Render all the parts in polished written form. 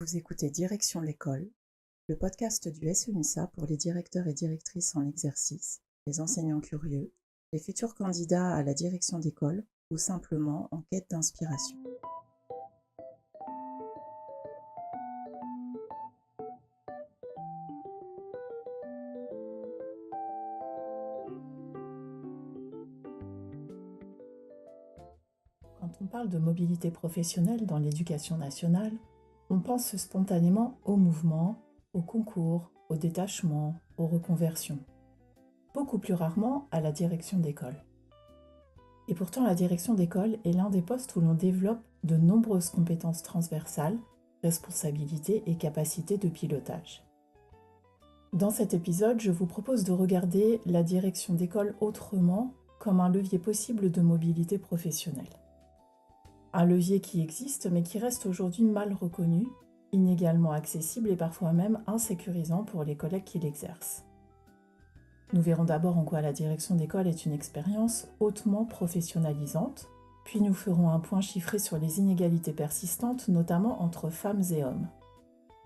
Vous écoutez Direction l'école, le podcast du SEUNSA pour les directeurs et directrices en exercice, les enseignants curieux, les futurs candidats à la direction d'école ou simplement en quête d'inspiration. Quand on parle de mobilité professionnelle dans l'éducation nationale, on pense spontanément au mouvement, au concours, au détachement, aux reconversions. Beaucoup plus rarement à la direction d'école. Et pourtant, la direction d'école est l'un des postes où l'on développe de nombreuses compétences transversales, responsabilités et capacités de pilotage. Dans cet épisode, je vous propose de regarder la direction d'école autrement comme un levier possible de mobilité professionnelle. Un levier qui existe mais qui reste aujourd'hui mal reconnu, inégalement accessible et parfois même insécurisant pour les collègues qui l'exercent. Nous verrons d'abord en quoi la direction d'école est une expérience hautement professionnalisante, puis nous ferons un point chiffré sur les inégalités persistantes, notamment entre femmes et hommes.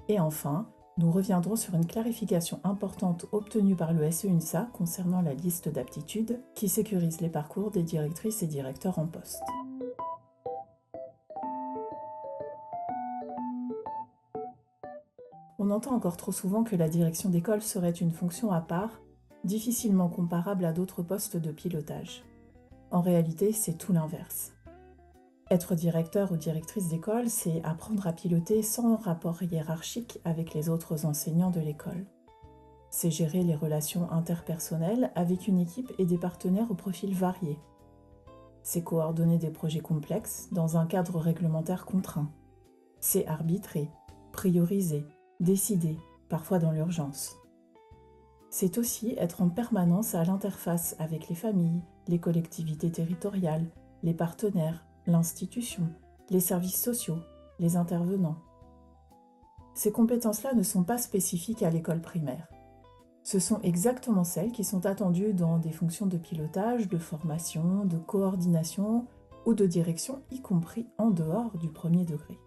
Et enfin, nous reviendrons sur une clarification importante obtenue par le SEUNSA concernant la liste d'aptitudes qui sécurise les parcours des directrices et directeurs en poste. On entend encore trop souvent que la direction d'école serait une fonction à part, difficilement comparable à d'autres postes de pilotage. En réalité, c'est tout l'inverse. Être directeur ou directrice d'école, c'est apprendre à piloter sans rapport hiérarchique avec les autres enseignants de l'école. C'est gérer les relations interpersonnelles avec une équipe et des partenaires au profil varié. C'est coordonner des projets complexes dans un cadre réglementaire contraint. C'est arbitrer, prioriser, décider, parfois dans l'urgence. C'est aussi être en permanence à l'interface avec les familles, les collectivités territoriales, les partenaires, l'institution, les services sociaux, les intervenants. Ces compétences-là ne sont pas spécifiques à l'école primaire. Ce sont exactement celles qui sont attendues dans des fonctions de pilotage, de formation, de coordination ou de direction, y compris en dehors du premier degré.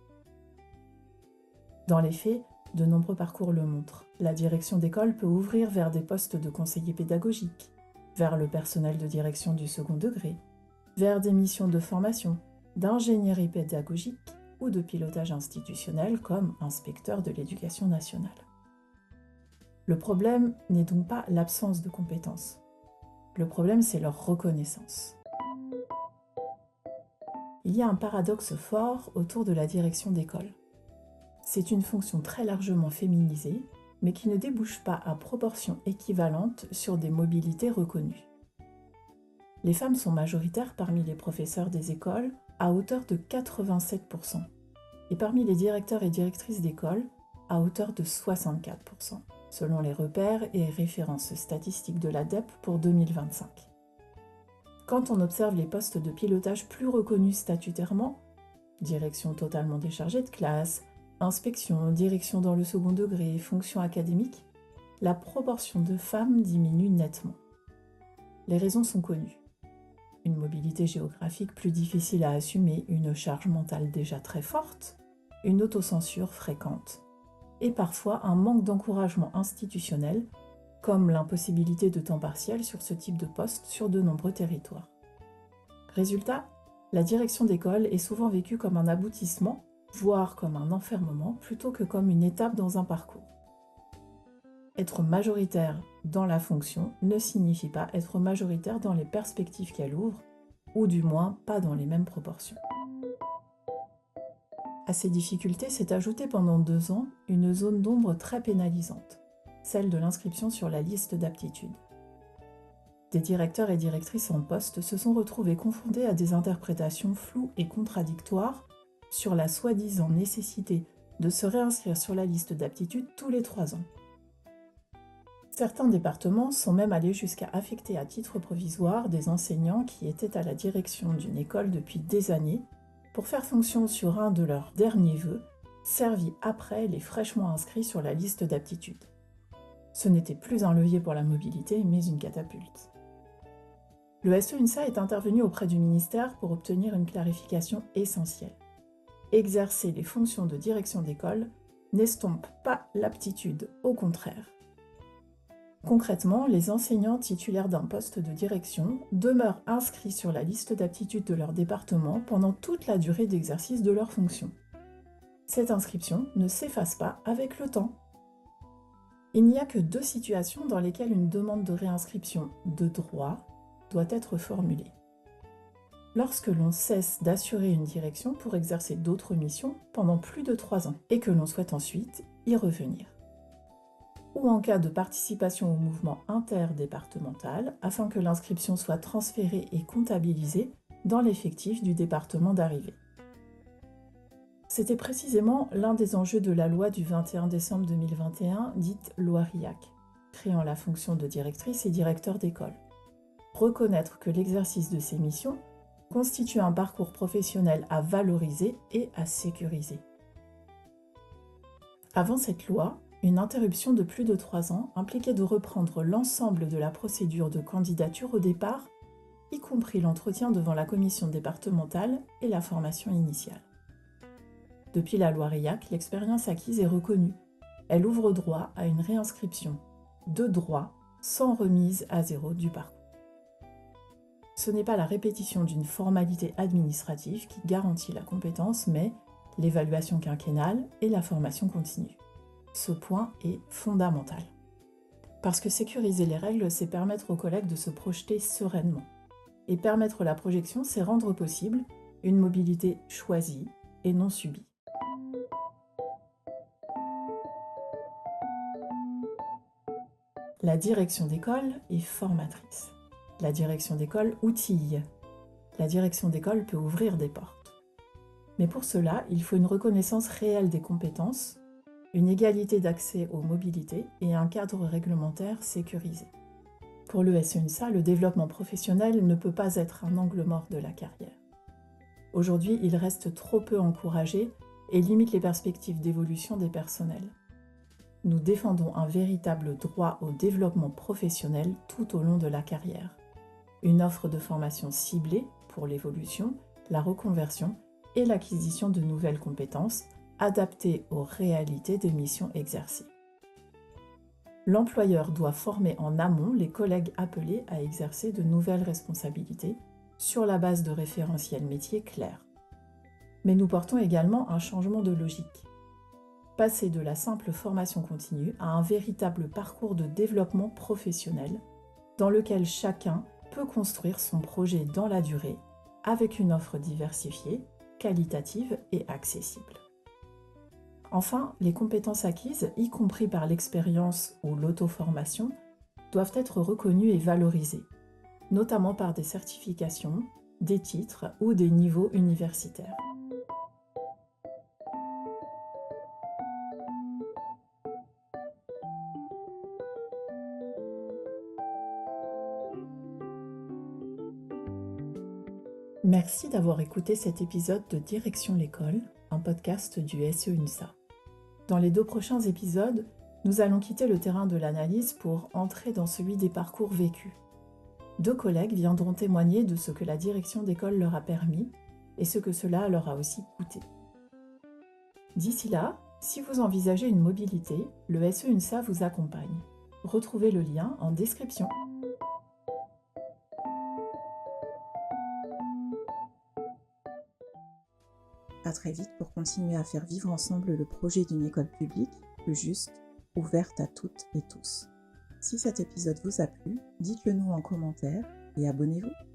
Dans les faits, de nombreux parcours le montrent. La direction d'école peut ouvrir vers des postes de conseiller pédagogique, vers le personnel de direction du second degré, vers des missions de formation, d'ingénierie pédagogique ou de pilotage institutionnel comme inspecteur de l'éducation nationale. Le problème n'est donc pas l'absence de compétences. Le problème, c'est leur reconnaissance. Il y a un paradoxe fort autour de la direction d'école. C'est une fonction très largement féminisée, mais qui ne débouche pas à proportion équivalente sur des mobilités reconnues. Les femmes sont majoritaires parmi les professeurs des écoles à hauteur de 87%, et parmi les directeurs et directrices d'école à hauteur de 64%, selon les repères et références statistiques de l'ADEP pour 2025. Quand on observe les postes de pilotage plus reconnus statutairement, direction totalement déchargée de classe, inspection, direction dans le second degré, fonction académique, la proportion de femmes diminue nettement. Les raisons sont connues. Une mobilité géographique plus difficile à assumer, une charge mentale déjà très forte, une autocensure fréquente, et parfois un manque d'encouragement institutionnel, comme l'impossibilité de temps partiel sur ce type de poste sur de nombreux territoires. Résultat, la direction d'école est souvent vécue comme un aboutissement, voire comme un enfermement, plutôt que comme une étape dans un parcours. Être majoritaire dans la fonction ne signifie pas être majoritaire dans les perspectives qu'elle ouvre, ou du moins pas dans les mêmes proportions. À ces difficultés s'est ajoutée pendant 2 ans une zone d'ombre très pénalisante, celle de l'inscription sur la liste d'aptitudes. Des directeurs et directrices en poste se sont retrouvés confrontés à des interprétations floues et contradictoires sur la soi-disant nécessité de se réinscrire sur la liste d'aptitudes tous les 3 ans. Certains départements sont même allés jusqu'à affecter à titre provisoire des enseignants qui étaient à la direction d'une école depuis des années pour faire fonction sur un de leurs derniers vœux, servis après les fraîchement inscrits sur la liste d'aptitudes. Ce n'était plus un levier pour la mobilité, mais une catapulte. Le SEUNSA est intervenu auprès du ministère pour obtenir une clarification essentielle. Exercer les fonctions de direction d'école n'estompe pas l'aptitude, au contraire. Concrètement, les enseignants titulaires d'un poste de direction demeurent inscrits sur la liste d'aptitudes de leur département pendant toute la durée d'exercice de leur fonction. Cette inscription ne s'efface pas avec le temps. Il n'y a que 2 situations dans lesquelles une demande de réinscription de droit doit être formulée. Lorsque l'on cesse d'assurer une direction pour exercer d'autres missions pendant plus de 3 ans et que l'on souhaite ensuite y revenir. Ou en cas de participation au mouvement interdépartemental afin que l'inscription soit transférée et comptabilisée dans l'effectif du département d'arrivée. C'était précisément l'un des enjeux de la loi du 21 décembre 2021, dite loi RIAC, créant la fonction de directrice et directeur d'école. Reconnaître que l'exercice de ces missions constitue un parcours professionnel à valoriser et à sécuriser. Avant cette loi, une interruption de plus de 3 ans impliquait de reprendre l'ensemble de la procédure de candidature au départ, y compris l'entretien devant la commission départementale et la formation initiale. Depuis la loi RIAC, l'expérience acquise est reconnue. Elle ouvre droit à une réinscription de droit sans remise à zéro du parcours. Ce n'est pas la répétition d'une formalité administrative qui garantit la compétence, mais l'évaluation quinquennale et la formation continue. Ce point est fondamental. Parce que sécuriser les règles, c'est permettre aux collègues de se projeter sereinement. Et permettre la projection, c'est rendre possible une mobilité choisie et non subie. La direction d'école est formatrice. La direction d'école outille. La direction d'école peut ouvrir des portes. Mais pour cela, il faut une reconnaissance réelle des compétences, une égalité d'accès aux mobilités et un cadre réglementaire sécurisé. Pour le SEUNSA, le développement professionnel ne peut pas être un angle mort de la carrière. Aujourd'hui, il reste trop peu encouragé et limite les perspectives d'évolution des personnels. Nous défendons un véritable droit au développement professionnel tout au long de la carrière. Une offre de formation ciblée pour l'évolution, la reconversion et l'acquisition de nouvelles compétences adaptées aux réalités des missions exercées. L'employeur doit former en amont les collègues appelés à exercer de nouvelles responsabilités sur la base de référentiels métiers clairs. Mais nous portons également un changement de logique. Passer de la simple formation continue à un véritable parcours de développement professionnel dans lequel chacun peut construire son projet dans la durée avec une offre diversifiée, qualitative et accessible. Enfin, les compétences acquises, y compris par l'expérience ou l'auto-formation, doivent être reconnues et valorisées, notamment par des certifications, des titres ou des niveaux universitaires. Merci d'avoir écouté cet épisode de Direction l'école, un podcast du SEUNSA. Dans les 2 prochains épisodes, nous allons quitter le terrain de l'analyse pour entrer dans celui des parcours vécus. 2 collègues viendront témoigner de ce que la direction d'école leur a permis et ce que cela leur a aussi coûté. D'ici là, si vous envisagez une mobilité, le SEUNSA vous accompagne. Retrouvez le lien en description. À très vite pour continuer à faire vivre ensemble le projet d'une école publique plus juste, ouverte à toutes et tous. Si cet épisode vous a plu, dites-le nous en commentaire et abonnez-vous.